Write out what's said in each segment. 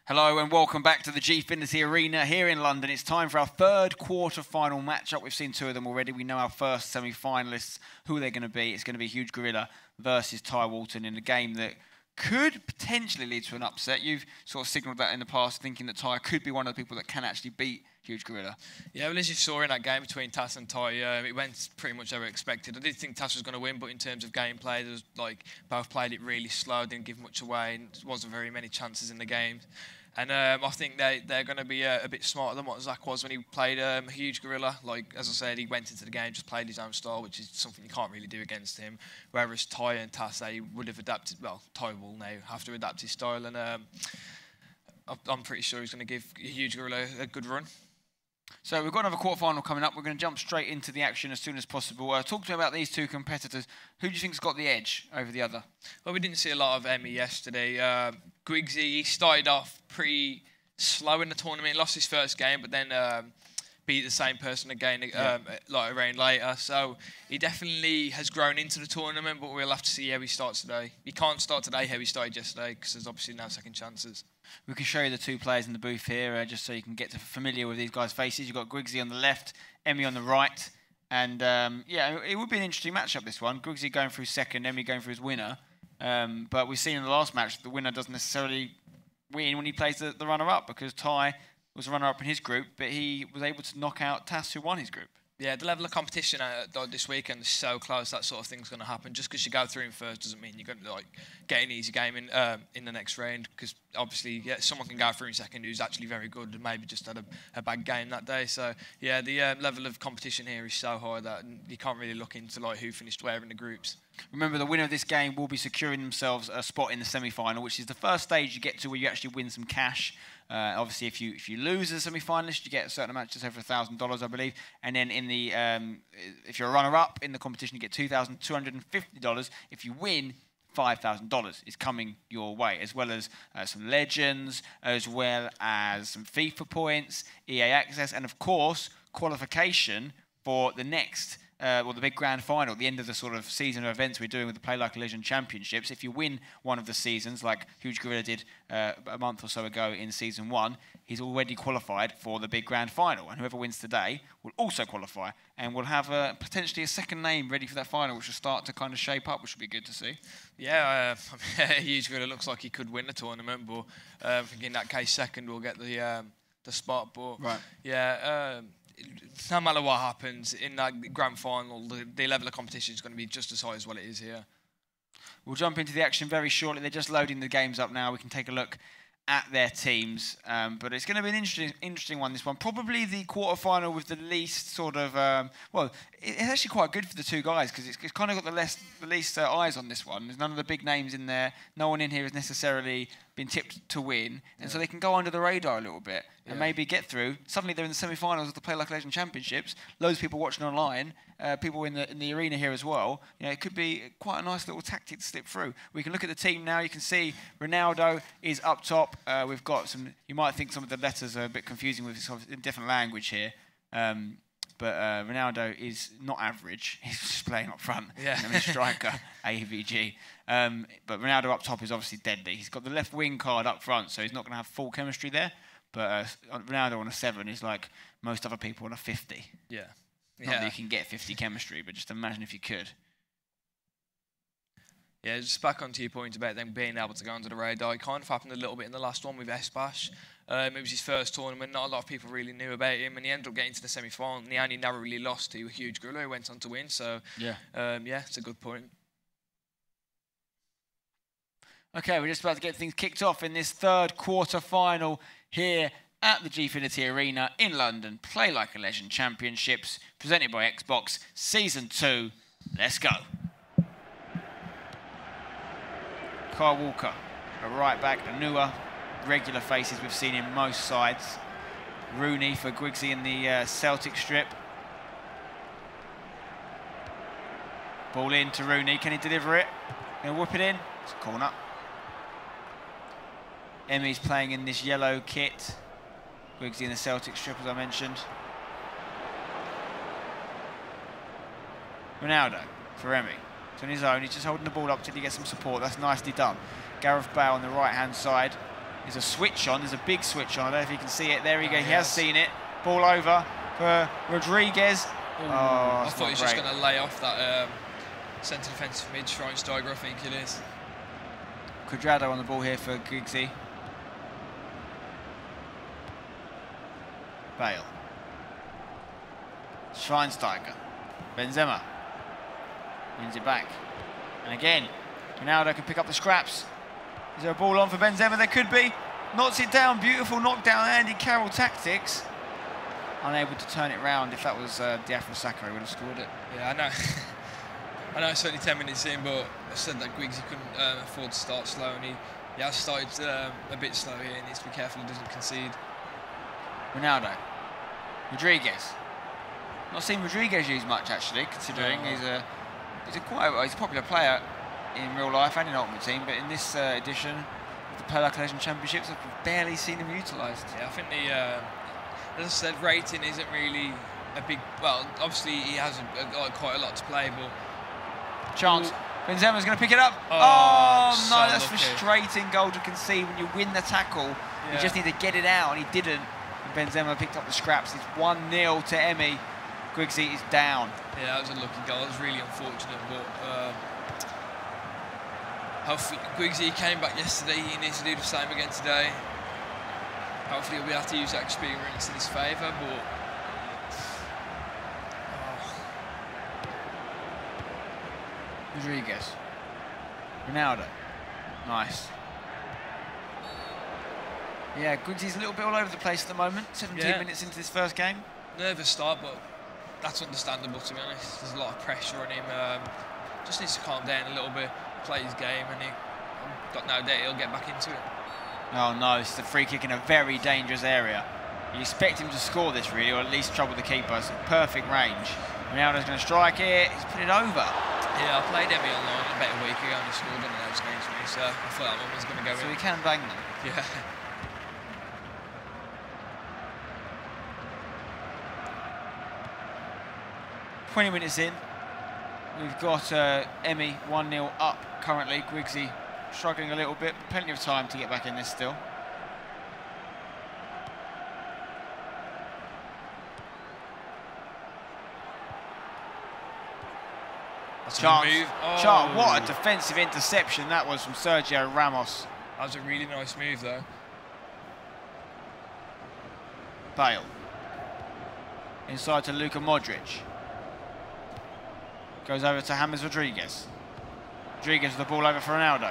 Hello and welcome back to the Gfinity Arena here in London. It's time for our third quarter-final matchup. We've seen two of them already. We know our first semi-finalists, who they're going to be. It's going to be Huge Gorilla versus Ty Walton in a game that could potentially lead to an upset. You've sort of signalled that in the past, thinking that Ty could be one of the people that can actually beat Huge Gorilla. Yeah, well, as you saw in that game between Tas and Ty, it went pretty much as expected. I did think Tas was going to win, but in terms of gameplay, there was both played it really slow, didn't give much away, and there wasn't very many chances in the game. And I think they're going to be a bit smarter than what Zach was when he played Huge Gorilla. As I said, he went into the game, just played his own style, which is something you can't really do against him. Whereas Ty and Tas, they would have adapted. Well, Ty will now have to adapt his style, and I'm pretty sure he's going to give Huge Gorilla a good run. So we've got another quarterfinal coming up. We're going to jump straight into the action as soon as possible. Talk to me about these two competitors. Who do you think's got the edge over the other? Well, we didn't see a lot of Emi yesterday. Guigsey, he started off pretty slow in the tournament. He lost his first game, but then beat the same person again like a round later. So he definitely has grown into the tournament, but we'll have to see how he starts today. He can't start today how he started yesterday because there's obviously no second chances. We can show you the two players in the booth here, just so you can get familiar with these guys' faces. You've got Guigsey on the left, Emi on the right. And, yeah, it would be an interesting matchup, this one. Guigsey going through second, Emi going through his winner. But we've seen in the last match that the winner doesn't necessarily win when he plays the runner-up, because Ty was a runner-up in his group, but he was able to knock out Tas, who won his group. Yeah, the level of competition this weekend is so close. That sort of thing's going to happen. Just because you go through in first doesn't mean you're going to get an easy game in the next round. Because obviously, yeah, someone can go through in second who's actually very good and maybe just had a bad game that day. So yeah, the level of competition here is so high that you can't really look into who finished where in the groups. Remember, the winner of this game will be securing themselves a spot in the semi-final, which is the first stage you get to where you actually win some cash. Obviously, if you lose as a semi-finalist, you get a certain amount, just over $1,000, I believe. And then in the if you're a runner-up in the competition, you get $2,250. If you win, $5,000 is coming your way, as well as some legends, as well as some FIFA points, EA access, and of course qualification for the next. Well, the big grand final, at the end of the sort of season of events we're doing with the PLALC Championships. If you win one of the seasons, like Huge Gorilla did a month or so ago in Season 1, he's already qualified for the big grand final. And whoever wins today will also qualify. And we'll have potentially a second name ready for that final, which will start to kind of shape up, which will be good to see. Yeah, Huge Gorilla looks like he could win the tournament, but I think in that case, second will get the spot. But right. Yeah. No matter what happens in that grand final, the level of competition is going to be just as high as what it is here. We'll jump into the action very shortly. They're just loading the games up now. We can take a look at their teams. But it's going to be an interesting one, this one. Probably the quarterfinal with the least sort of... well, it's actually quite good for the two guys because it's kind of got the least eyes on this one. There's none of the big names in there. No one in here has necessarily been tipped to win. And so they can go under the radar a little bit and maybe get through. Suddenly they're in the semi-finals of the PLALC Championships. Loads of people watching online. People in the arena here as well. You know, it could be quite a nice little tactic to slip through. We can look at the team now. You can see Ronaldo is up top. We've got some... You might think some of the letters are a bit confusing with sort of different language here. But Ronaldo is not average. He's just playing up front. Yeah. I mean, striker, AVG. But Ronaldo up top is obviously deadly. He's got the left wing card up front, so he's not going to have full chemistry there. But Ronaldo on a 7 is like most other people on a 50. Yeah. Not that you can get 50 chemistry, but just imagine if you could. Yeah, just back onto your point about them being able to go under the radar. It kind of happened a little bit in the last one with Espash. It was his first tournament. Not a lot of people really knew about him, and he ended up getting to the semi-final. And he only never really lost to a Huge Gorilla who went on to win. So, yeah, it's a good point. Okay, we're just about to get things kicked off in this third quarter-final here at the Gfinity Arena in London. PLALC Championships, presented by Xbox, Season 2. Let's go. Kyle Walker, a right back, a newer, regular faces we've seen in most sides. Rooney for Guigsey in the Celtic strip. Ball in to Rooney, can he deliver it? Gonna whip it in, it's a corner. Emi's playing in this yellow kit. Guigsey in the Celtic strip, as I mentioned. Ronaldo for Emi. It's on his own, he's just holding the ball up till he gets some support. That's nicely done. Gareth Bale on the right-hand side. There's a switch on. There's a big switch on. I don't know if you can see it. There we go. He has seen it. Ball over for Rodriguez. Ooh, I thought he was just going to lay off that centre defensive mid Schweinsteiger, I think it is. Cuadrado on the ball here for Guigsey. Bale. Schweinsteiger. Benzema. Wins it back. And again, Ronaldo can pick up the scraps. Is there a ball on for Benzema? There could be. Knocks it down. Beautiful knockdown. Andy Carroll tactics. Unable to turn it round. If that was Diafra Sakho, he would have scored it. Yeah, I know. I know it's only 10 minutes in, but I said that Guigsey couldn't afford to start slow, and he has started a bit slow here. He needs to be careful he doesn't concede. Ronaldo. Rodriguez. Not seen Rodriguez used much, actually, considering he's a popular player in real life and in Ultimate Team, but in this edition of the PLALC Championships, I've barely seen him utilised. Yeah, I think the, as I said, rating isn't really a big. Well, obviously he has quite a lot to play, but chance. Benzema's going to pick it up. Oh no, that's frustrating goal to concede when you win the tackle. Yeah. You just need to get it out, and he didn't. And Benzema picked up the scraps. It's 1-0 to Emi. Guigsey is down. Yeah, that was a lucky goal. It was really unfortunate, but hopefully Guigsey came back yesterday. He needs to do the same again today. Hopefully he'll be able to use that experience in his favour, but Rodriguez. Ronaldo. Nice. Yeah, Guigsey's a little bit all over the place at the moment. 17 minutes into this first game. Nervous start, but that's understandable, to be honest. There's a lot of pressure on him. Just needs to calm down a little bit, play his game, and I've got no doubt he'll get back into it. Oh no, this is a free kick in a very dangerous area. You expect him to score this, really, or at least trouble the keeper. It's perfect range. Ronaldo's going to strike it. He's put it over. Yeah, I played Emi online about a week ago and he scored one of those games for me, so I thought that one was going to go in. So he can bang them. Yeah. "20 minutes in, we've got Emi 1-0 up currently. Guigsey struggling a little bit, plenty of time to get back in this still. Chance. What a defensive interception that was from Sergio Ramos. That was a really nice move though. Bale. Inside to Luka Modric. Goes over to James Rodriguez. Rodriguez with the ball over for Ronaldo.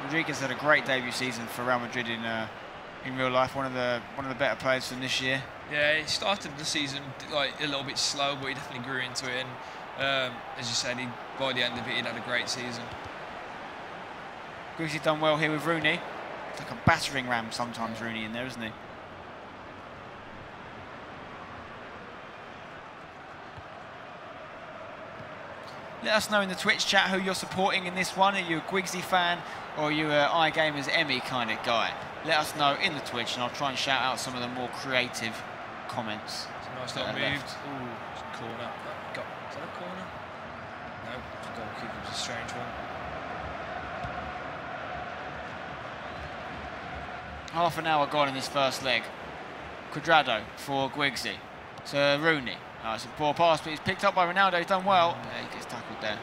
Rodriguez had a great debut season for Real Madrid in real life. One of the better players from this year. Yeah, he started the season like a little bit slow, but he definitely grew into it. And as you said, by the end of it, he'd had a great season. Guigsey done well here with Rooney. It's like a battering ram sometimes, Rooney, in there, isn't he? Let us know in the Twitch chat who you're supporting in this one. Are you a Guigsey fan or are you a IGamerz Emi kind of guy? Let us know in the Twitch and I'll try and shout out some of the more creative comments. It's a nice little move. Ooh, it's a corner. Is that a corner? No, it's a goal kick. It was a strange one. Half an hour gone in this first leg. Cuadrado for Guigsey. So Rooney. Oh, it's a poor pass, but he's picked up by Ronaldo. He's done well. Yeah, he gets tackled there.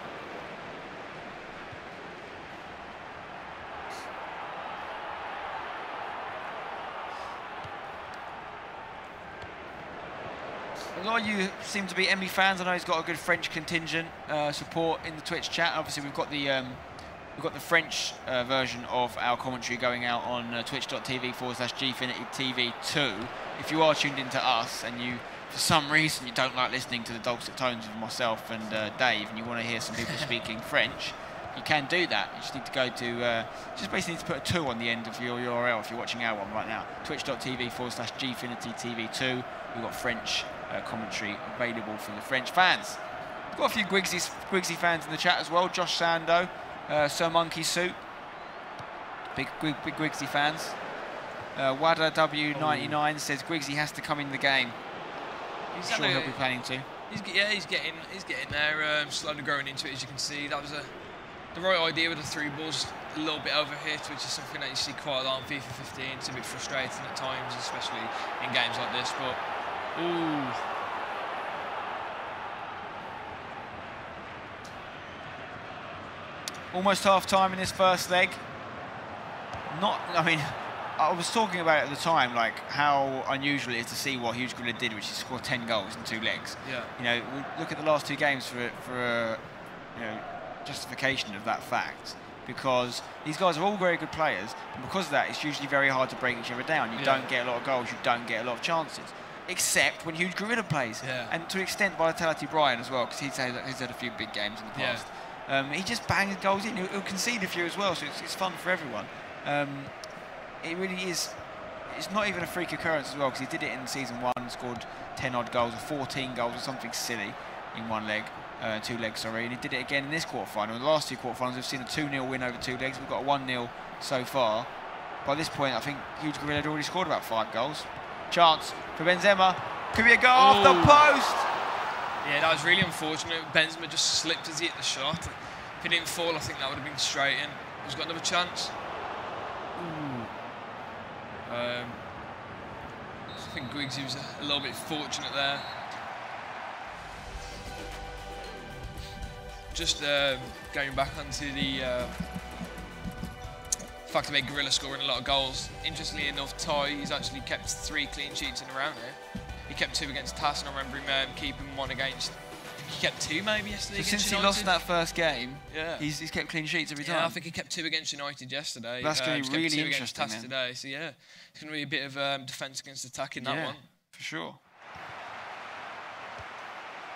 A lot of you seem to be Emi fans. I know he's got a good French contingent support in the Twitch chat. Obviously, we've got the French version of our commentary going out on twitch.tv/Gfinity TV2. If you are tuned into us and you, for some reason, you don't like listening to the dulcet tones of myself and Dave, and you want to hear some people speaking French, you can do that. You just need to go to, just basically need to put a 2 on the end of your URL if you're watching our one right now. Twitch.tv/Gfinity TV2. We've got French commentary available for the French fans. We've got a few Guigsey fans in the chat as well. Josh Sando, Sir Monkey Suit, big Guigsey fans. Wada W99 says Guigsey has to come in the game. I'm sure he'll be planning to. He's getting there, slowly growing into it, as you can see. That was the right idea with the through balls, a little bit overhit, which is something that you see quite a lot on FIFA 15. It's a bit frustrating at times, especially in games like this. But ooh. Almost half time in this first leg. I mean, I was talking about it at the time, like how unusual it is to see what Huge Gorilla did, which is score 10 goals in 2 legs. Yeah. You know, look at the last 2 games for you know, justification of that fact, because these guys are all very good players, and because of that, it's usually very hard to break each other down. You don't get a lot of goals, you don't get a lot of chances, except when Huge Gorilla plays, and to an extent Vitality Brian as well, because he's had a few big games in the past. He just bangs goals in. He'll concede a few as well, so it's fun for everyone. It really is. It's not even a freak occurrence as well, because he did it in season 1, scored 10 odd goals or 14 goals or something silly in 1 leg, 2 legs, sorry, and he did it again in this quarterfinal. In the last 2 quarterfinals, we've seen a 2-0 win over 2 legs. We've got a 1-0 so far. By this point, I think Huge Gorilla had already scored about 5 goals. Chance for Benzema. Could be a goal off the post. Yeah, that was really unfortunate. Benzema just slipped as he hit the shot. If he didn't fall, I think that would have been straight in. He's got another chance. I think Guigsey was a little bit fortunate there. Just going back onto the fact about Gorilla scoring a lot of goals. Interestingly enough, Ty, he's actually kept 3 clean sheets in a row now. He kept 2 against Tass, and I remember him keeping 1 against. He kept 2 maybe yesterday. So since he lost that first game, yeah, he's kept clean sheets every time. Yeah, I think he kept 2 against United yesterday. That's going to be really interesting. Against Tass today, so yeah, it's going to be a bit of defence against attack in that one. For sure.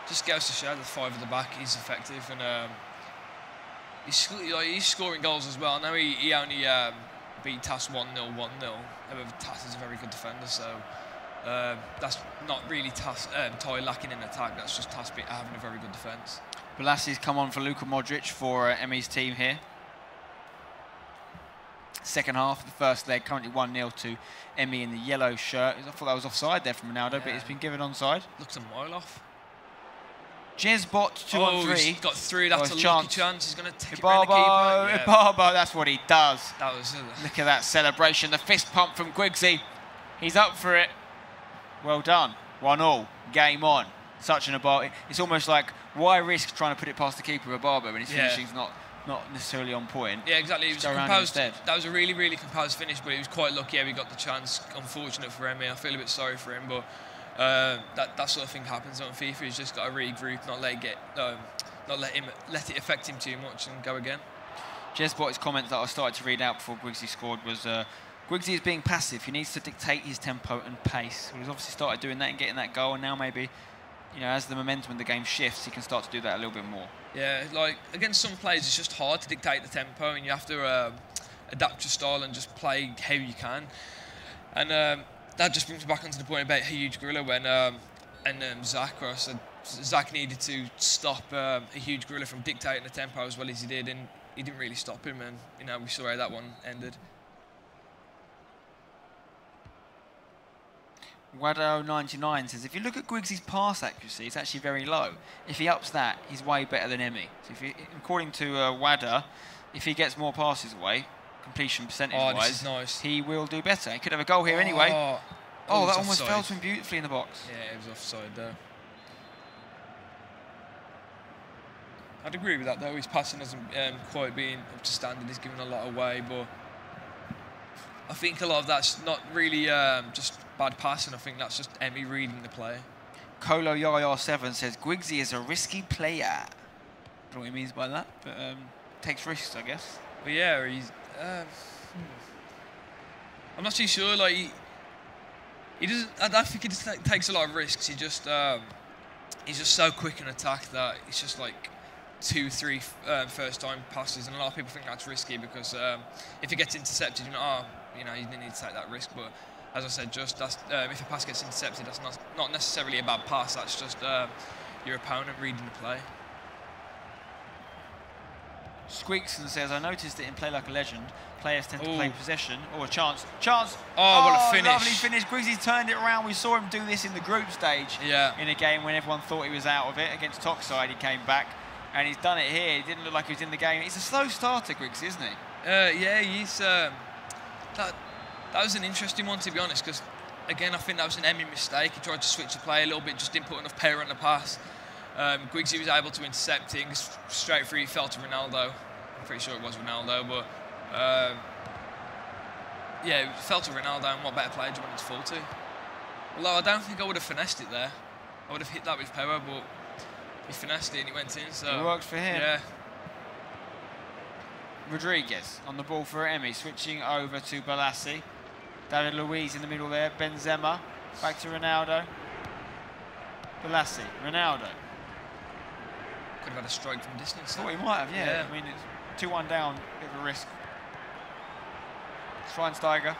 Just goes to show that 5 at the back is effective, and he's scoring goals as well. I know he only beat Tass 1-0, 1-0. However, Tass is a very good defender, so. That's not really Ty lacking in attack, that's just Tass having a very good defence. Bolassi's come on for Luka Modric for Emi's team here. Second half of the first leg, currently 1-0 to Emi in the yellow shirt. I thought that was offside there from Ronaldo, but it's been given onside. Looks a mile off. Jezbot 2-on-3. He's got through, that's a lucky chance. He's going to take it around the keeper. Ibarbo, that's what he does. That was Look at that celebration, the fist pump from Guigsey. He's up for it. Well done. 1-1. Game on. Such an Ibarbo. It's almost like, why risk trying to put it past the keeper of Ibarbo when his finishing's not necessarily on point? Yeah, exactly. It was composed. That was a really, really composed finish, but he was quite lucky how he got the chance. Unfortunate for Emi. I feel a bit sorry for him, but that sort of thing happens on FIFA. He's just got to regroup, not let it affect him too much, and go again. Jezbot's comment that I started to read out before Guigsey scored was, Guigsey is being passive. He needs to dictate his tempo and pace. Well, he's obviously started doing that and getting that goal, and now maybe, you know, as the momentum of the game shifts, he can start to do that a little bit more. Yeah, like against some players, it's just hard to dictate the tempo, and you have to adapt your style and just play how you can. And that just brings me back onto the point about Huge Gorilla when Zach, where I said Zach needed to stop a Huge Gorilla from dictating the tempo as well as he did, and he didn't really stop him, and you know, we saw how that one ended. Wado99 says, if you look at Guigsey's pass accuracy, it's actually very low. If he ups that, he's way better than Emi. So according to Wada, if he gets more passes away, completion percentage-wise, nice. he will do better. He could have a goal here anyway. Oh, that almost fell to him beautifully in the box. Yeah, it was offside there. I'd agree with that, though. His passing hasn't quite been up to standard. He's given a lot away, but I think a lot of that's not really just bad passing. I think that's just Emi reading the play. Colo Yaya 7 says, Guigsey is a risky player. I don't know what he means by that, but takes risks, I guess. But yeah, he's... I'm not too sure. Like he doesn't. I don't think he just takes a lot of risks. He's just so quick in attack that it's just like 2-3 first-time passes, and a lot of people think that's risky because if it gets intercepted, you know, you didn't need to take that risk. But as I said, if a pass gets intercepted, that's not necessarily a bad pass. That's just your opponent reading the play. Squeakson says, I noticed that in Play Like a Legend, players tend to play possession or a chance. Chance! Oh, what a finish. Lovely finish. Guigsey's turned it around. We saw him do this in the group stage in a game when everyone thought he was out of it. Against Toxide, he came back. And he's done it here. He didn't look like he was in the game. He's a slow starter, Guigsey, isn't he? Yeah, he's... that was an interesting one, to be honest, because, again, I think that was an Emi mistake. He tried to switch the play a little bit, just didn't put enough power on the pass. Guigsey was able to intercept it, straight through, he fell to Ronaldo. I'm pretty sure it was Ronaldo, but... yeah, it fell to Ronaldo, and what better player do you want it to fall to? Although I don't think I would have finessed it there. I would have hit that with power, but he finessed it and it went in, so... It works for him. Yeah. Rodriguez on the ball for Emi, switching over to PLALC. David Luiz in the middle there, Benzema, back to Ronaldo. PLALC, Ronaldo. Could have had a strike from distance. Thought he might have, yeah. I mean, it's 2-1 down, bit of a risk. Schweinsteiger,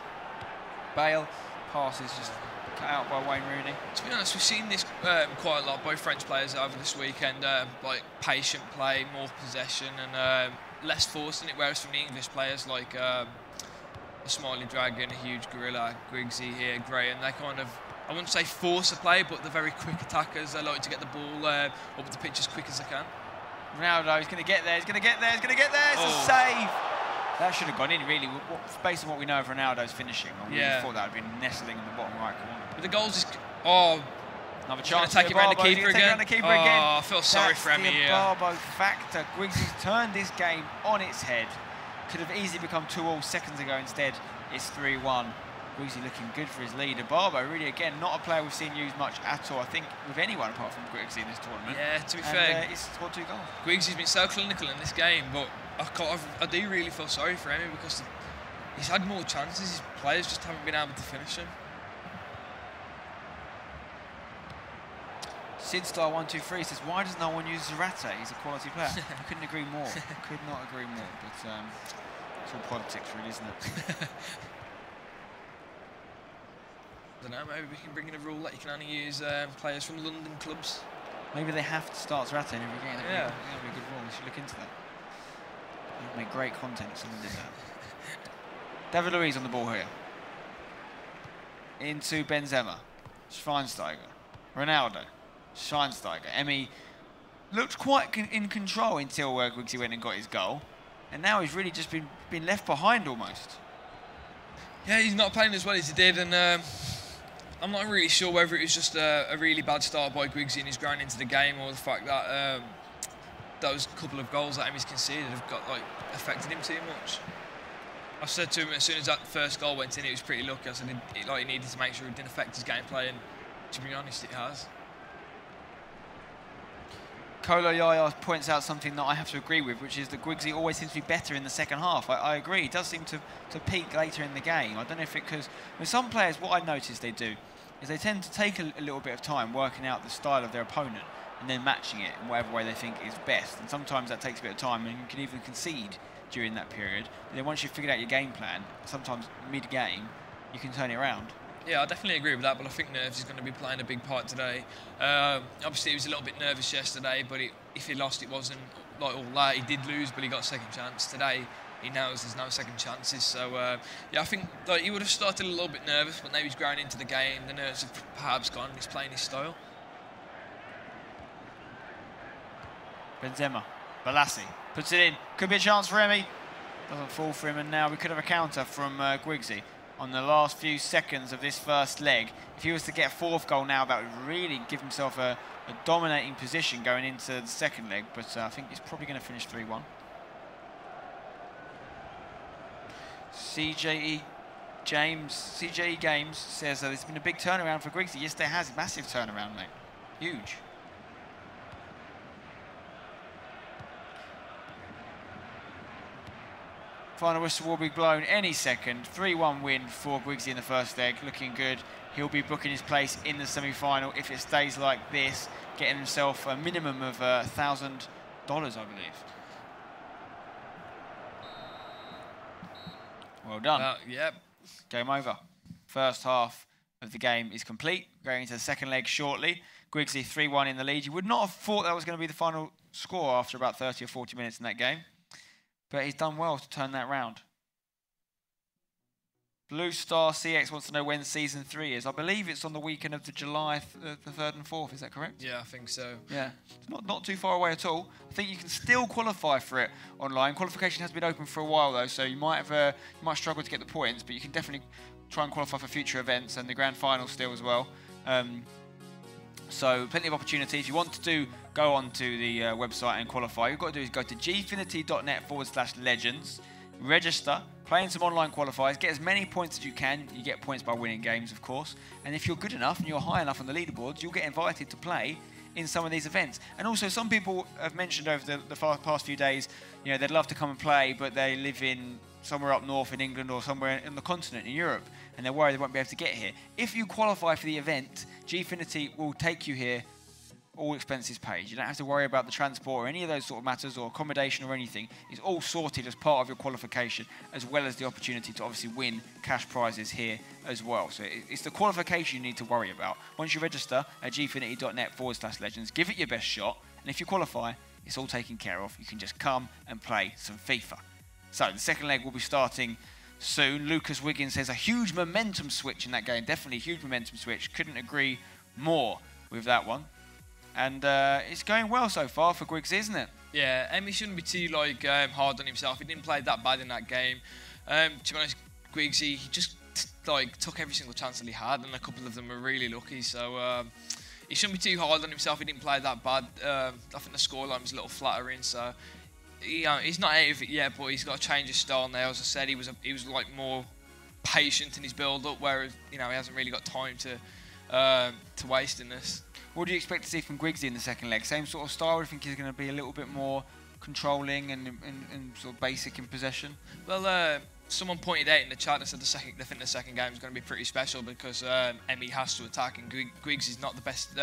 Bale, passes just cut out by Wayne Rooney. To be honest, we've seen this quite a lot by French players over this weekend, like patient play, more possession and less force in it, whereas from the English players like a Smiley Dragon, a huge Gorilla, Guigsey here, Graham, they kind of, I wouldn't say force a play, but they're very quick attackers. They like to get the ball up the pitch as quick as they can. Ronaldo, he's going to get there, he's going to get there, he's going to get there, it's a save! That should have gone in, really, based on what we know of Ronaldo's finishing. I really thought that would have been nestling in the bottom right corner. But the goals is... Oh, another chance. Take it around the keeper again. I feel sorry for Emi here. Barbo factor. Guigsey's turned this game on its head. Could have easily become 2-2 seconds ago. Instead, it's 3-1. Guigsey looking good for his leader. Barbo, really, again, not a player we've seen used much at all, I think, with anyone apart from Guigsey in this tournament. Yeah, to be fair, he's scored 2 goals. Guigsey's been so clinical in this game, but I do really feel sorry for Emi because he's had more chances. His players just haven't been able to finish him. SidStar123 says, why does no one use Zarate? He's a quality player. I couldn't agree more. Could not agree more. But it's all politics, really, isn't it? I don't know, maybe we can bring in a rule that you can only use players from London clubs. Maybe they have to start Zarate in every game. Yeah. That would be a good rule. We should look into that. It would make great content if someone did that. David Luiz on the ball here. Into Benzema. Schweinsteiger. Ronaldo. Schweinsteiger. Emi looked quite in control until Guigsey went and got his goal. And now he's really just been left behind almost. Yeah, he's not playing as well as he did. And I'm not really sure whether it was just a really bad start by Guigsey and his ground into the game, or the fact that those couple of goals that Emi's conceded have affected him too much. I said to him as soon as that first goal went in, it was pretty lucky. I said he needed to make sure it didn't affect his gameplay, and to be honest, it has. Kolo Yaya points out something that I have to agree with, which is that Guigsey always seems to be better in the second half. I agree. He does seem to peak later in the game. I don't know if it because with some players, what I noticed they do is they tend to take a little bit of time working out the style of their opponent and then matching it in whatever way they think is best. And sometimes that takes a bit of time, and you can even concede during that period. But then once you've figured out your game plan, sometimes mid-game, you can turn it around. Yeah, I definitely agree with that, but I think nerves is going to be playing a big part today. Obviously, he was a little bit nervous yesterday, but if he lost, it wasn't like all that. He did lose, but he got a second chance. Today, he knows there's no second chances. So, yeah, I think he would have started a little bit nervous, but now he's growing into the game. The nerves have perhaps gone, and he's playing his style. Benzema, PLALC puts it in. Could be a chance for Emi. Doesn't fall for him, and now we could have a counter from Guigsey on the last few seconds of this first leg. If he was to get a 4th goal now, that would really give himself a dominating position going into the second leg, but I think he's probably going to finish 3-1. CJE Games says there's been a big turnaround for Guigsey. Yes, there has. Massive turnaround, mate. Huge. Final whistle will be blown any second. 3-1 win for Guigsey in the first leg. Looking good. He'll be booking his place in the semi-final if it stays like this, getting himself a minimum of $1,000, I believe. Well done. Yep. Game over. First half of the game is complete. Going into the second leg shortly. Guigsey 3-1 in the lead. You would not have thought that was going to be the final score after about 30 or 40 minutes in that game. But he's done well to turn that round. Blue Star CX wants to know when Season 3 is. I believe it's on the weekend of the July the 3rd and 4th. Is that correct? Yeah, I think so. Yeah, it's not too far away at all. I think you can still qualify for it online. Qualification has been open for a while though, so you might struggle to get the points, but you can definitely try and qualify for future events and the grand final still as well. So plenty of opportunity. If you want to go onto the website and qualify, you've got to do is go to gfinity.net/legends, register, play in some online qualifiers, get as many points as you can. You get points by winning games, of course. And if you're good enough and you're high enough on the leaderboards, you'll get invited to play in some of these events. And also, some people have mentioned over the past few days, you know, they'd love to come and play, but they live in somewhere up north in England or somewhere in the continent in Europe, and they're worried they won't be able to get here. If you qualify for the event, Gfinity will take you here, all expenses paid. You don't have to worry about the transport or any of those sort of matters or accommodation or anything. It's all sorted as part of your qualification, as well as the opportunity to obviously win cash prizes here as well. So it's the qualification you need to worry about. Once you register at gfinity.net/legends, give it your best shot, and if you qualify, it's all taken care of. You can just come and play some FIFA. So the second leg will be starting soon. Lucas Wiggins says a huge momentum switch in that game. Definitely a huge momentum switch. Couldn't agree more with that one. And it's going well so far for Guigsey, isn't it? Yeah, Emi shouldn't be too hard on himself. He didn't play that bad in that game. To be honest, Guigsey, he just took every single chance that he had, and a couple of them were really lucky. So he shouldn't be too hard on himself. He didn't play that bad. I think the scoreline was a little flattering. So he's not out of it yet, but he's got to change his style now. As I said, he was like more patient in his build-up, whereas he hasn't really got time to waste in this. What do you expect to see from Guigsey in the second leg? Same sort of style? Or do you think he's going to be a little bit more controlling and sort of basic in possession? Well, someone pointed out in the chat that said they think the second game is going to be pretty special because Emi has to attack and Guigsey's not the best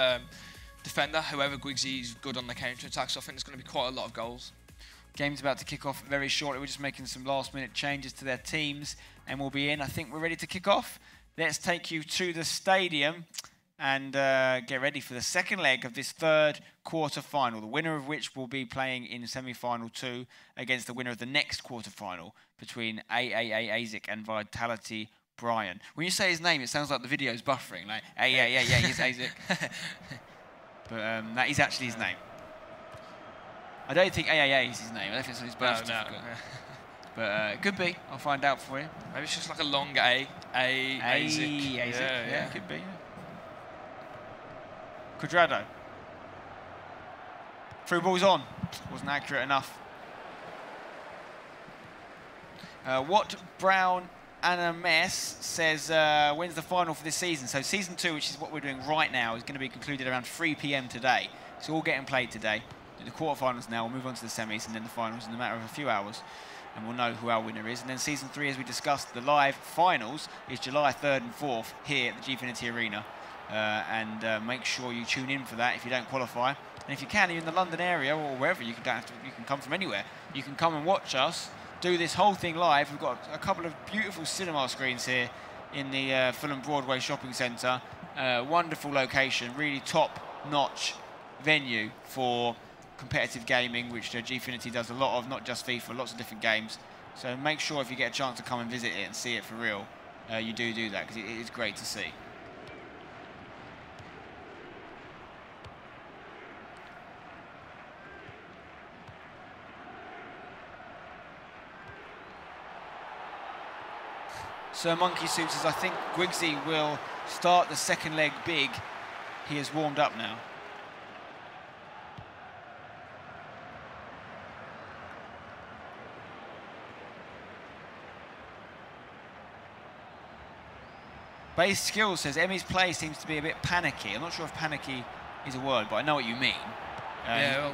defender. However, Guigsey's good on the counter-attack, so I think there's going to be quite a lot of goals. Game's about to kick off very shortly. We're just making some last-minute changes to their teams, and we'll be in. I think we're ready to kick off. Let's take you to the stadium and get ready for the second leg of this third quarter-final, the winner of which will be playing in semi-final 2 against the winner of the next quarter-final between AAA Isaac and Vitality Brian. When you say his name, it sounds like the video's buffering, like AAA, he's Isaac. But that is actually his name. I don't think AAA is his name. I don't think it's on his birth certificate. No. But it could be. I'll find out for you. Maybe it's just like a long A. Isaac. Yeah, it could be. Yeah. Quadrado. Through ball's on. Wasn't accurate enough. What Brown Anames says, when's the final for this season? So season 2, which is what we're doing right now, is going to be concluded around 3 PM today. It's all getting played today. The quarterfinals now, we'll move on to the semis and then the finals in a matter of a few hours, and we'll know who our winner is. And then season 3, as we discussed, the live finals is July 3rd and 4th here at the Gfinity Arena. Make sure you tune in for that if you don't qualify. And if you can, you're in the London area or wherever, you can come from anywhere. You can come and watch us do this whole thing live. We've got a couple of beautiful cinema screens here in the Fulham Broadway Shopping Centre. Wonderful location, really top-notch venue for competitive gaming, which Gfinity does a lot of, not just FIFA, lots of different games. So make sure if you get a chance to come and visit it and see it for real, you do that, because it is great to see. Sir Monkey Suit says, I think Guigsey will start the second leg big. He has warmed up now. Base Skills says, Emi's play seems to be a bit panicky. I'm not sure if panicky is a word, but I know what you mean. Yeah, well,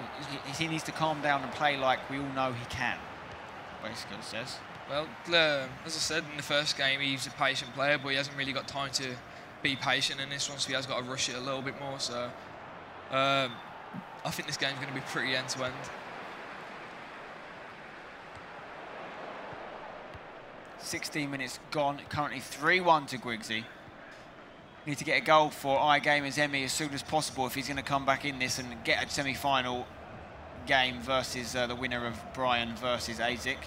he needs to calm down and play like we all know he can, Base Skills says. Well, as I said, in the first game, he's a patient player, but he hasn't really got time to be patient in this one, so he has got to rush it a little bit more. So I think this game's going to be pretty end-to-end. .16 minutes gone, currently 3-1 to Guigsey. Need to get a goal for IGamerz Emi as soon as possible if he's going to come back in this and get a semi-final game versus the winner of Brian versus Isaac.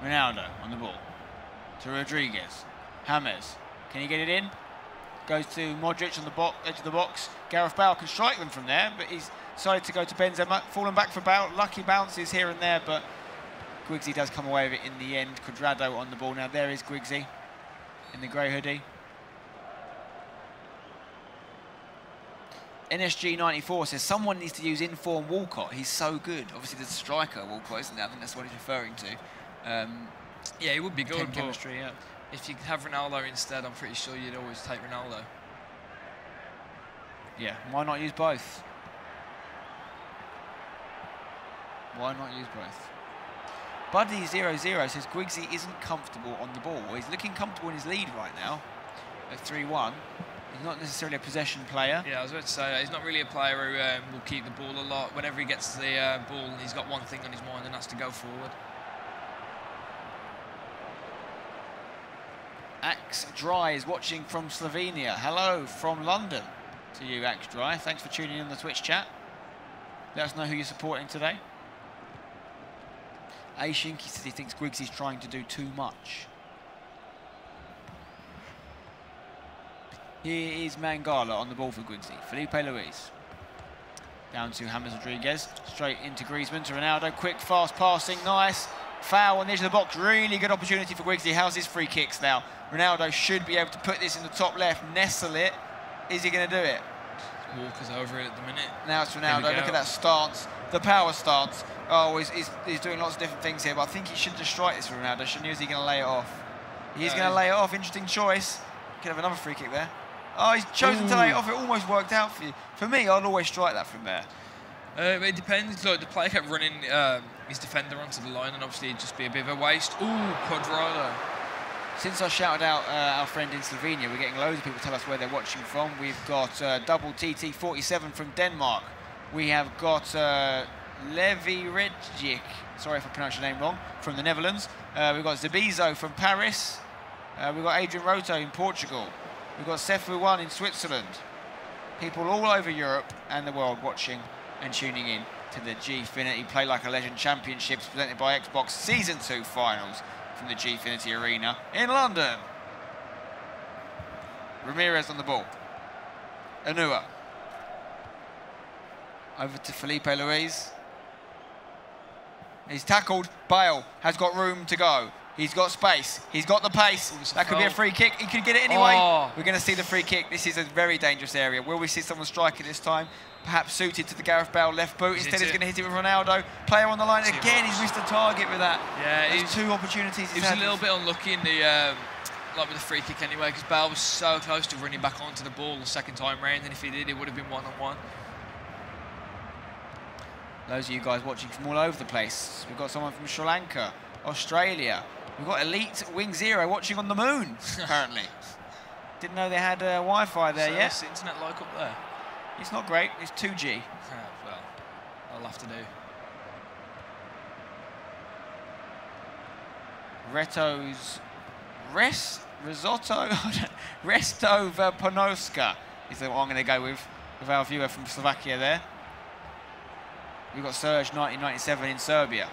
Ronaldo on the ball. To Rodriguez. James. Can he get it in? Goes to Modric on the edge of the box. Gareth Bale can strike them from there, but he's decided to go to Benzema. Falling back for Bale. Lucky bounces here and there, but Guigsey does come away with it in the end. Cuadrado on the ball. Now there is Guigsey in the grey hoodie. NSG94 says someone needs to use inform Walcott. He's so good. Obviously, there's a striker, Walcott, isn't there? I think that's what he's referring to. Yeah, he would be good. Chemistry, yeah. If you have Ronaldo instead, I'm pretty sure you'd always take Ronaldo. Yeah, why not use both? Why not use both? Buddy00 says Guigsey isn't comfortable on the ball. He's looking comfortable in his lead right now at 3-1. He's not necessarily a possession player. Yeah, I was about to say, he's not really a player who will keep the ball a lot. Whenever he gets the ball, he's got one thing on his mind, and that's to go forward. Axe Dry is watching from Slovenia. Hello from London to you, Axe Dry. Thanks for tuning in the Twitch chat. Let us know who you're supporting today. Ashinki says he thinks Guigsey's trying to do too much. Here is Mangala on the ball for Guigsey. Felipe Luis. Down to James Rodriguez. Straight into Griezmann to Ronaldo. Quick, fast passing. Nice. Foul on the edge of the box. Really good opportunity for Guigsey. How's his free kicks now? Ronaldo should be able to put this in the top left. Nestle it. Is he going to do it? Walker's over it at the minute. Now it's Ronaldo. Look at that stance. The power stance. Oh, he's doing lots of different things here, but I think he should just strike this for Ronaldo, shouldn't he? Is he going to lay it off? He's going to lay it off. Interesting choice. Could have another free kick there. Oh, he's chosen to lay it off. It almost worked out for you. For me, I'd always strike that from there. It depends. Like, the player kept running his defender onto the line, and obviously it'd just be a bit of a waste. Ooh, Cuadrado. Since I shouted out our friend in Slovenia, we're getting loads of people tell us where they're watching from. We've got Double TT47 from Denmark. We have got Levi Regic, sorry if I pronounced your name wrong, from the Netherlands. We've got Zabizo from Paris. We've got Adrian Roto in Portugal. We've got Sefu1 in Switzerland. People all over Europe and the world watching and tuning in to the Gfinity Play Like a Legend Championships presented by Xbox Season 2 Finals from the Gfinity Arena in London. Ramirez on the ball. Anua. Over to Felipe Luis. He's tackled. Bale has got room to go. He's got space. He's got the pace. That could be a free kick. He could get it anyway. Oh. We're going to see the free kick. This is a very dangerous area. Will we see someone strike it this time? Perhaps suited to the Gareth Bale left boot. Instead, he's going to hit it with Ronaldo. Player on the line. Again, he's missed a target with that. Yeah, there's two opportunities. He was a little bit unlucky in the like with the free kick anyway, because Bale was so close to running back onto the ball the second time round, and if he did, it would have been one-on-one. Those of you guys watching from all over the place. We've got someone from Sri Lanka, Australia. We've got Elite Wing Zero watching on the moon, apparently. Didn't know they had Wi-Fi there yet. What's the internet like up there? It's not great. It's 2G. Well, I'll have to do. Risotto Resto Verponoska is the one I'm going to go with our viewer from Slovakia there. We've got Serge 1997 in Serbia.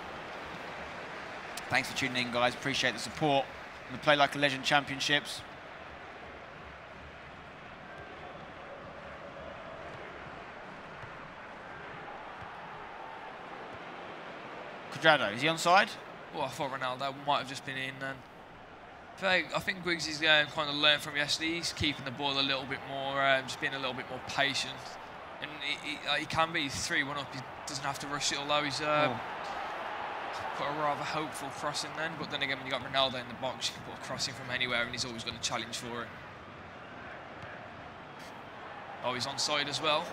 Thanks for tuning in, guys. Appreciate the support on the Play Like a Legend Championships. Cuadrado, is he onside? Well, I thought Ronaldo might have just been in then. I think Guigsey's kind of learned from yesterday. He's keeping the ball a little bit more, just being a little bit more patient. And he can be 3-1 up. He doesn't have to rush it, although he's put a rather hopeful crossing then. But then again, when you got Ronaldo in the box, you can put a crossing from anywhere, and he's always going to challenge for it. Oh, he's onside as well.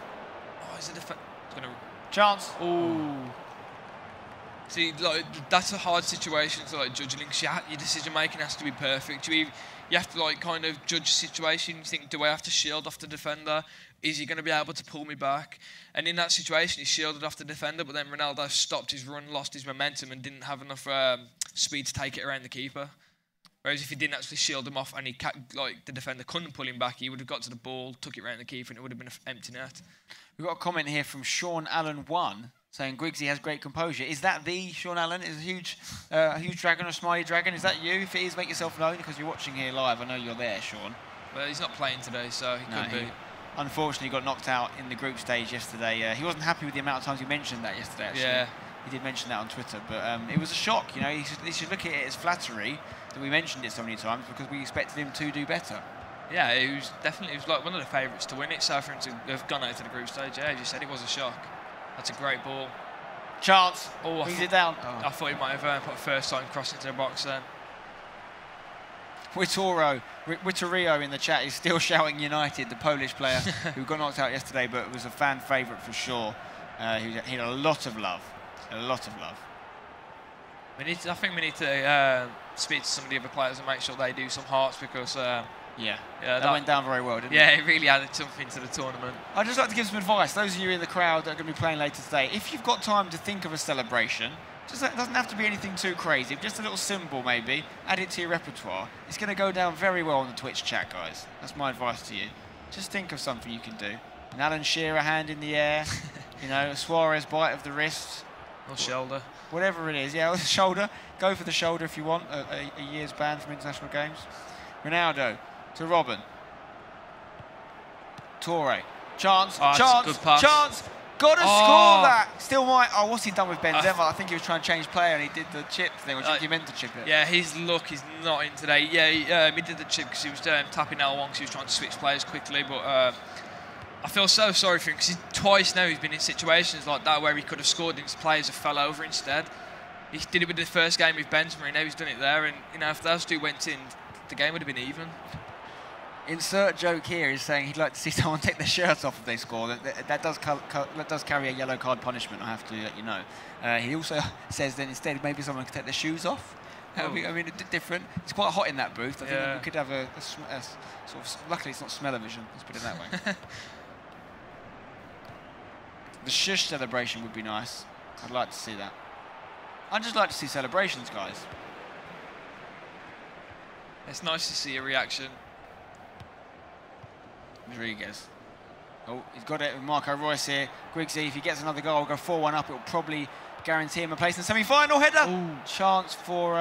Oh, he's going to chance. Oh. See, like, that's a hard situation to like judging, because your decision making has to be perfect. You have to like kind of judge the situation. You think, do I have to shield off the defender? Is he going to be able to pull me back? And in that situation, he shielded off the defender, but then Ronaldo stopped his run, lost his momentum, and didn't have enough speed to take it around the keeper. Whereas if he didn't actually shield him off and the defender couldn't pull him back, he would have got to the ball, took it around the keeper, and it would have been an empty net. We've got a comment here from Sean Allen 1. saying Guigsey has great composure. Is that the Sean Allen? Is a huge dragon or a smiley dragon? Is that you? If it is, make yourself known because you're watching here live. I know you're there, Sean. Well, he's not playing today, so he could be. Unfortunately, got knocked out in the group stage yesterday. He wasn't happy with the amount of times you mentioned that yesterday, actually. Yeah. He did mention that on Twitter, but it was a shock. You know, he should look at it as flattery that we mentioned it so many times because we expected him to do better. Yeah, he was like one of the favourites to win it. So for him to have gone out to the group stage, yeah, as you said, it was a shock. That's a great ball. Chance. Oh, brings it down. I thought he might have put a first time cross into the box then. Wittorio in the chat is still shouting United, the Polish player who got knocked out yesterday, but was a fan favourite for sure. He had a lot of love. A lot of love. I think we need to speak to some of the other players and make sure they do some hearts because that went down very well, didn't it? Yeah, it really added something to the tournament. I'd just like to give some advice. Those of you in the crowd that are going to be playing later today, if you've got time to think of a celebration, it doesn't have to be anything too crazy, just a little symbol maybe, add it to your repertoire. It's going to go down very well on the Twitch chat, guys. That's my advice to you. Just think of something you can do. An Alan Shearer hand in the air, you know, a Suarez bite of the wrist. Or shoulder. Whatever it is, yeah, shoulder. Go for the shoulder if you want, a year's ban from international games. Ronaldo to Robin. Torre. Chance. Chance. Got to score that. Still might. Oh, what's he done with Benzema? I think he was trying to change player and he did the chip thing. Or do you think he meant to chip it? Yeah, his luck is not in today. Yeah, he did the chip because he was tapping L1 because he was trying to switch players quickly. But I feel so sorry for him because twice now he's been in situations like that where he could have scored and his players have fell over instead. He did it with the first game with Benzema and now he's done it there. And you know, if those two went in, the game would have been even. Insert joke here is saying he'd like to see someone take their shirts off if they score. That does carry a yellow card punishment, I have to let you know. He also says that instead maybe someone could take their shoes off. I mean, a bit different. It's quite hot in that booth. I think we could have a sort of... Luckily, it's not smell-o-vision. Let's put it that way. The shush celebration would be nice. I'd like to see that. I'd just like to see celebrations, guys. It's nice to see a reaction. Rodriguez. Oh, he's got it with Marco Reus here. Guigsey, if he gets another goal, go 4-1 up, it'll probably guarantee him a place in the semi-final. Header! Ooh. Chance for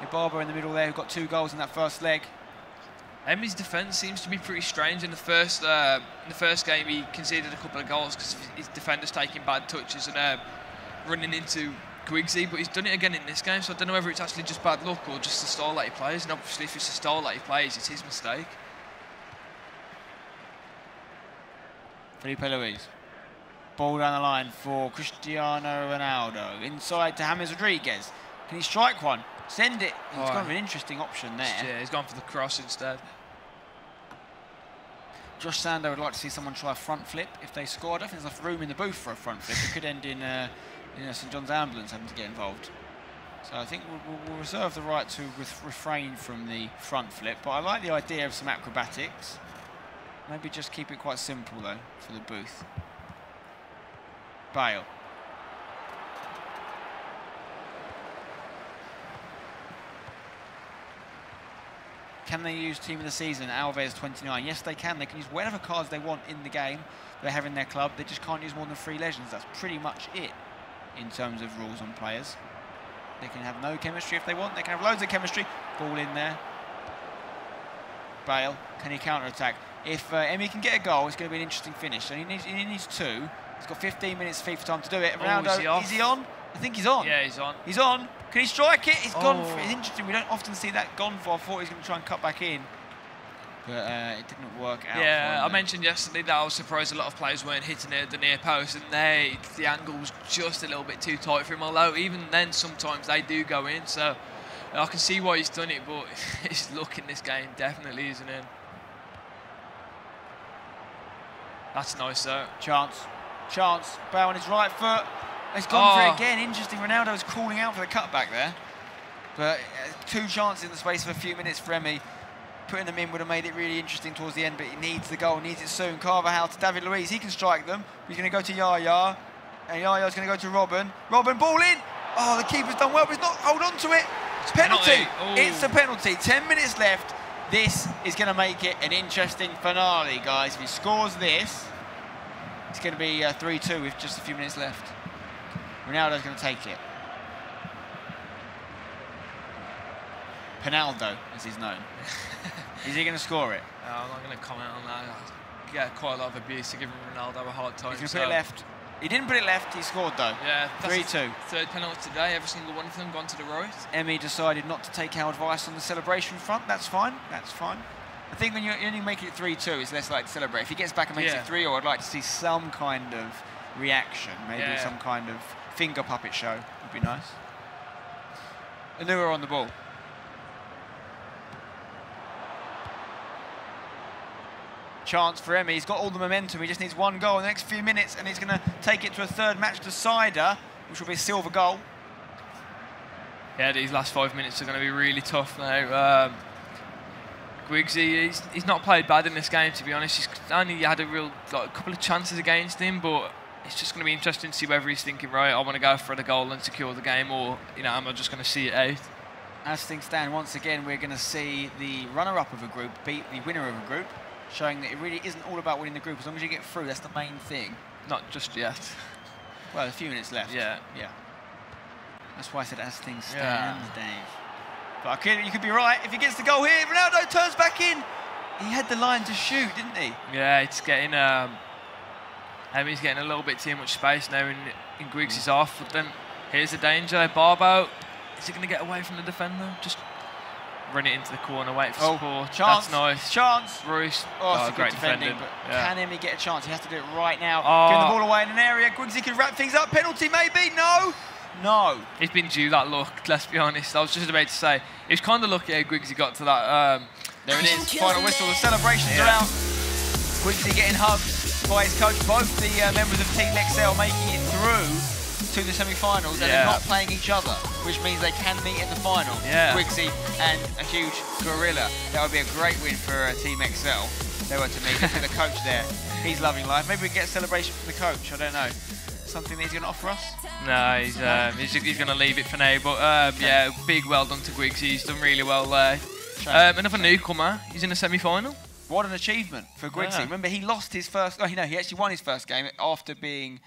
Ibaba in the middle there, who got 2 goals in that first leg. Emi's defence seems to be pretty strange. In the first game, he conceded a couple of goals because his defenders taking bad touches and running into Guigsey, but he's done it again in this game, so I don't know whether it's actually just bad luck or just the style that he plays, and obviously if it's the style that he plays, it's his mistake. Felipe Luis. Ball down the line for Cristiano Ronaldo. Inside to James Rodriguez. Can he strike one? Send it. He's got an interesting option there. Yeah, he's gone for the cross instead. Josh Sando would like to see someone try a front flip if they scored. I think there's enough room in the booth for a front flip. It could end in St John's ambulance having to get involved. So I think we'll reserve the right to refrain from the front flip. But I like the idea of some acrobatics. Maybe just keep it quite simple, though, for the booth. Bale. Can they use Team of the Season, Alves 29? Yes, they can. They can use whatever cards they want in the game they have in their club. They just can't use more than 3 legends. That's pretty much it in terms of rules on players. They can have no chemistry if they want. They can have loads of chemistry. Ball in there. Bale. Can he counter-attack? If Emi can get a goal, it's going to be an interesting finish. So he needs 2. He's got 15 minutes FIFA time to do it. Ronaldo, is he on? I think he's on. Yeah, he's on. He's on. Can he strike it? He's gone for it. It's interesting. We don't often see that gone for. I thought he was going to try and cut back in. But it didn't work out. Yeah, I mentioned yesterday that I was surprised a lot of players weren't hitting it at the near post, and the angle was just a little bit too tight for him. Although even then, sometimes they do go in. So I can see why he's done it, but his luck in this game definitely isn't in. That's nice though. Chance. Bale on his right foot. He's gone for it again. Interesting. Ronaldo's calling out for the cutback there. But 2 chances in the space of a few minutes for Emi. Putting them in would have made it really interesting towards the end, but he needs the goal, needs it soon. Carvajal to David Luiz. He can strike them. He's going to go to Yaya. And Yaya's going to go to Robin. Robin, ball in. Oh, the keeper's done well, but he's not. Hold on to it. It's penalty. It's a penalty. 10 minutes left. This is going to make it an interesting finale, guys. If he scores this, it's going to be 3-2 with just a few minutes left. Ronaldo's going to take it. Penaldo, as he's known. Is he going to score it? I'm not going to comment on that. I get quite a lot of abuse to giving Ronaldo a hard time. He's going to put it left. He didn't put it left, he scored though. Yeah, 3-2. Third penalty today, every single one of them gone to the right. Emi decided not to take our advice on the celebration front. That's fine, that's fine. I think when you only make it 3-2, it's less likely to celebrate. If he gets back and makes it 3-0, I'd like to see some kind of reaction, maybe some kind of finger puppet show would be nice. Anua on the ball. Chance for Emi. He's got all the momentum. He just needs one goal in the next few minutes, and he's going to take it to a third match decider, which will be a silver goal. Yeah, these last 5 minutes are going to be really tough now. Guigsey, he's not played bad in this game, to be honest. He's only had a couple of chances against him, but it's just going to be interesting to see whether he's thinking, right, I want to go for the goal and secure the game, or am I just going to see it out? As things stand, once again, we're going to see the runner-up of a group beat the winner of a group, showing that it really isn't all about winning the group. As long as you get through, that's the main thing. Not just yet. Well, a few minutes left. Yeah. That's why I said as things stand, Dave. But you could be right. If he gets the goal here, Ronaldo turns back in. He had the line to shoot, didn't he? Yeah, it's getting... Emi's getting a little bit too much space now in Guigsey's off. But then here's the danger. Barbo, is he going to get away from the defender? Just run it into the corner, wait for support. Chance. That's nice. Chance. Royce. Oh, great defending. But can Emi get a chance? He has to do it right now. Oh. Getting the ball away in an area. Guigsey can wrap things up. Penalty maybe. No. No. He's been due that look, let's be honest. I was just about to say, he was kind of lucky how Guigsey got to that. There it is. Final whistle. The celebrations are out. Guigsey getting hugged by his coach. Both the members of Team XL making it through to the semi-finals, and they're not playing each other, which means they can meet in the final. Guigsey and a huge gorilla. That would be a great win for Team XL. They were to meet. Look at the coach there. He's loving life. Maybe we get a celebration from the coach. I don't know. Something that he's going to offer us? No, he's going to leave it for now. But yeah, big well done to Guigsey. He's done really well there. Another newcomer. He's in the semi-final. What an achievement for Guigsey. Remember, he lost his first... Oh, no, he actually won his first game after being...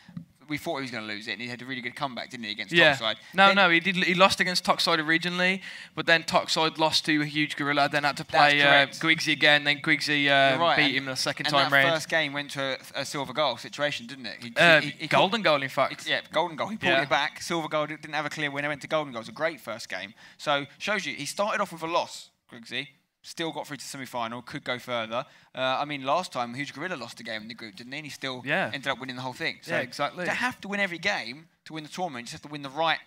We thought he was going to lose it, and he had a really good comeback, didn't he, against Toxide? No, he did. He lost against Toxide originally, but then Toxide lost to a huge gorilla, then had to play Guigsey again, then Guigsey beat him the second time round. And that first game went to a silver goal situation, didn't it? He golden goal, in fact. Yeah, golden goal. He pulled it back. Silver goal didn't have a clear winner, went to golden goal. It was a great first game. So, shows you, he started off with a loss, Guigsey. Still got through to semi-final, could go further. I mean, last time, Huge Gorilla lost a game in the group, didn't he? And he still ended up winning the whole thing. So exactly. You don't have to win every game to win the tournament. You just have to win the right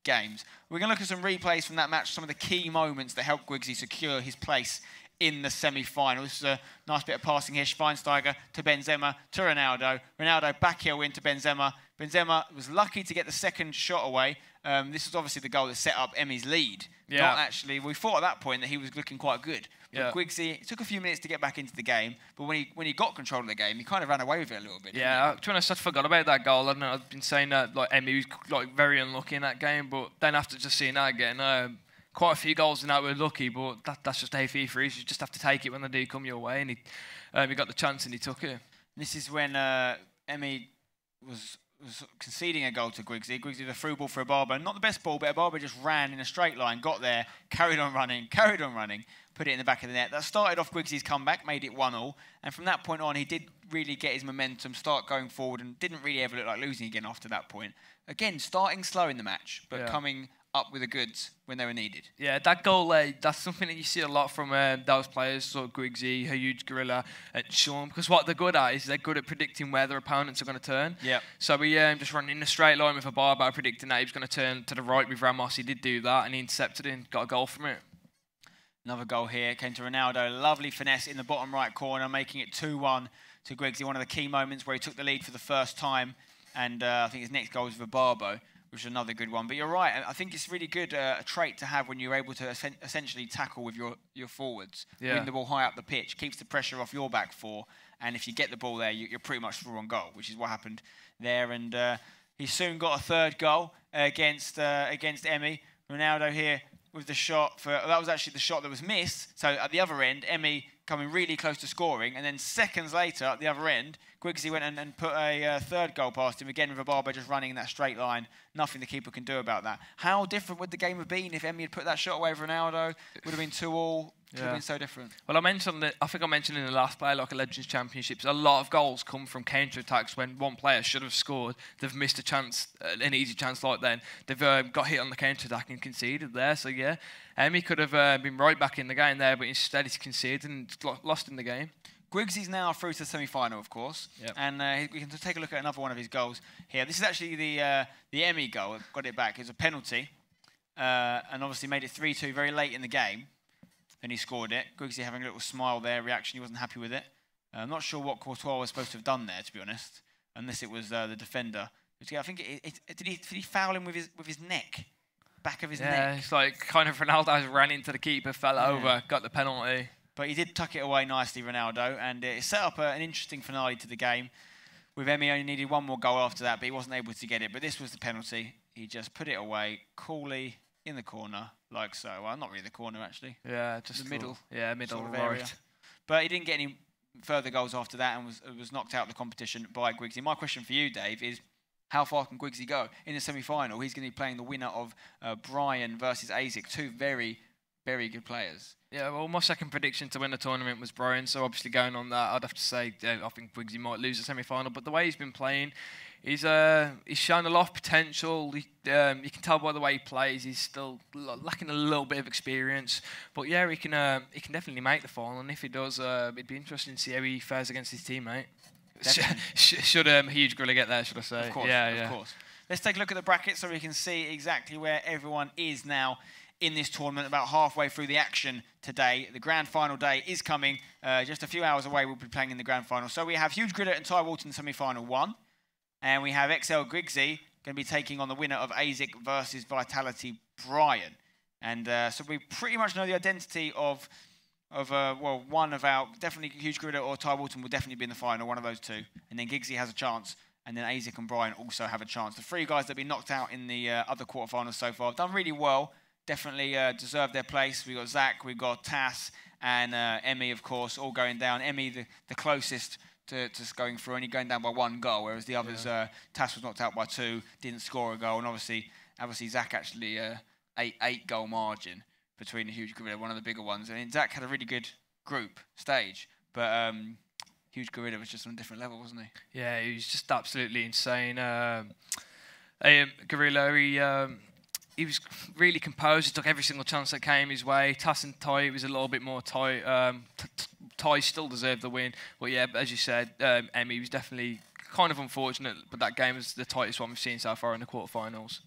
games. We're going to look at some replays from that match, some of the key moments that helped Guigsey secure his place in the semi-final. This is a nice bit of passing here. Schweinsteiger to Benzema, to Ronaldo. Ronaldo back heel in to Benzema. Benzema was lucky to get the second shot away. This was obviously the goal that set up Emi's lead. Not actually, we thought at that point that he was looking quite good. But Guigsey, it took a few minutes to get back into the game, but when he got control of the game, he kind of ran away with it a little bit. Yeah, to be honest, I forgot about that goal. I don't know, I've been saying that Emi was very unlucky in that game, but then after just seeing that again, quite a few goals in that were lucky, but that's just how FIFA is. You just have to take it when they do come your way, and he got the chance and he took it. This is when Emi was conceding a goal to Guigsey. Guigsey did a through ball for Ibarbo. Not the best ball, but Ibarbo just ran in a straight line, got there, carried on running, put it in the back of the net. That started off Guigsey's comeback, made it 1-1. And from that point on, he did really get his momentum, start going forward, and didn't really ever look like losing again after that point. Again, starting slow in the match, but coming up with the goods when they were needed. Yeah, that goal, that's something that you see a lot from those players, so Guigsey, Huge Gorilla, and Sean, because what they're good at is they're good at predicting where their opponents are going to turn. Yeah. So we just ran in a straight line with a Barbo, predicting that he was going to turn to the right with Ramos. He did do that, and he intercepted it and got a goal from it. Another goal here came to Ronaldo. Lovely finesse in the bottom right corner, making it 2-1 to Guigsey. One of the key moments where he took the lead for the first time, and I think his next goal was with Barbo, which is another good one. But you're right, I think it's really good a trait to have when you're able to essentially tackle with your forwards. Win the ball high up the pitch, keeps the pressure off your back four, and if you get the ball there, you're pretty much through on goal, which is what happened there. And he soon got a third goal against Emi. Ronaldo here with the shot for, that was actually the shot that was missed. So at the other end, Emi coming really close to scoring, and then seconds later at the other end, Guigsey went and put a third goal past him, again with Rababa just running in that straight line. Nothing the keeper can do about that. How different would the game have been if Emi had put that shot away with Ronaldo? Would have been 2-2. It would have been so different. Well, I think I mentioned in the last PLALC Legends Championships, a lot of goals come from counter-attacks when one player should have scored. They've missed a chance, an easy chance like then. They've got hit on the counter-attack and conceded there. So, yeah, Emi could have been right back in the game there, but instead he's conceded and lost in the game. Guigsey's now through to the semi-final, of course, and we can take a look at another one of his goals here. This is actually the Emi goal. Got it back. It was a penalty, and obviously made it 3-2 very late in the game. And he scored it. Guigsey having a little smile there, reaction. He wasn't happy with it. I'm not sure what Courtois was supposed to have done there, to be honest, unless it was the defender. I think did he foul him with his neck, back of his neck? Yeah, it's like kind of Ronaldo ran into the keeper, fell over, got the penalty. But he did tuck it away nicely, Ronaldo, and it set up an interesting finale to the game. With Emi only needed one more goal after that, but he wasn't able to get it. But this was the penalty. He just put it away coolly in the corner, like so. Well, not really the corner, actually. Yeah, just the middle. Yeah, middle sort of right. Area. But he didn't get any further goals after that and was knocked out of the competition by Guigsey. My question for you, Dave, is how far can Guigsey go? In the semi-final, he's going to be playing the winner of Brian versus Isaac, two very, very good players. Yeah, well, my second prediction to win the tournament was Brian, so obviously going on that, I'd have to say I think Guigsey might lose the semi-final, but the way he's been playing, he's shown a lot of potential. You can tell by the way he plays, he's still lacking a little bit of experience, but yeah, he can definitely make the final, and if he does, it'd be interesting to see how he fares against his teammate. Should Huge Gorilla get there, should I say? Of course, of course. Let's take a look at the bracket so we can see exactly where everyone is now in this tournament, about halfway through the action today. The grand final day is coming. Just a few hours away, we'll be playing in the grand final. So we have Huge Gorilla and Ty Walton semi-final 1. And we have XL Guigsey going to be taking on the winner of Isaac versus Vitality Brian. And so we pretty much know the identity of well, one of our, definitely Huge Gorilla or Ty Walton will definitely be in the final, one of those two. And then Guigsey has a chance. And then Isaac and Brian also have a chance. The three guys that have been knocked out in the other quarterfinals so far have done really well. Definitely deserve their place. We've got Zach, we've got Tass, and Emi, of course, all going down. Emi, the closest to going through, only going down by 1 goal, whereas the others, Tass was knocked out by 2, didn't score a goal, and obviously Zach actually 8-goal margin between the Huge Gorilla, one of the bigger ones. And Zach had a really good group stage, but Huge Gorilla was just on a different level, wasn't he? Yeah, he was just absolutely insane. Gorilla, he was really composed. He took every single chance that came his way. Tass and Ty, it was a little bit more tight. Ty still deserved the win. But yeah, as you said, Emi was definitely kind of unfortunate, but that game was the tightest one we've seen so far in the quarterfinals.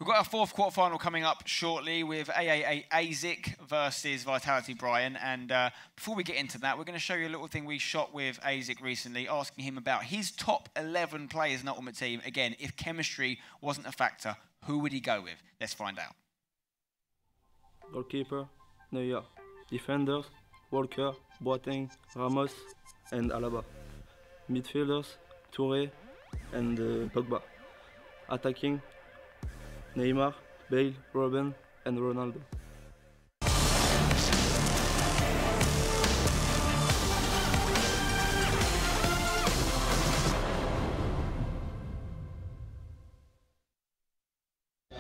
We've got our 4th quarterfinal coming up shortly with AAA Isaac versus Vitality Brian. And before we get into that, we're going to show you a little thing we shot with Isaac recently, asking him about his top 11 players in the Ultimate Team. Again, if chemistry wasn't a factor, who would he go with? Let's find out. Goalkeeper, Neuer. Defenders, Walker, Boateng, Ramos, and Alaba. Midfielders, Touré and Pogba. Attacking, Neymar, Bale, Robben, and Ronaldo.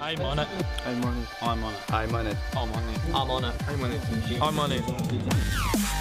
I'm on it. I'm on it. I'm on it. I'm on it. I'm on it. I'm on it. I'm on it. I'm on it.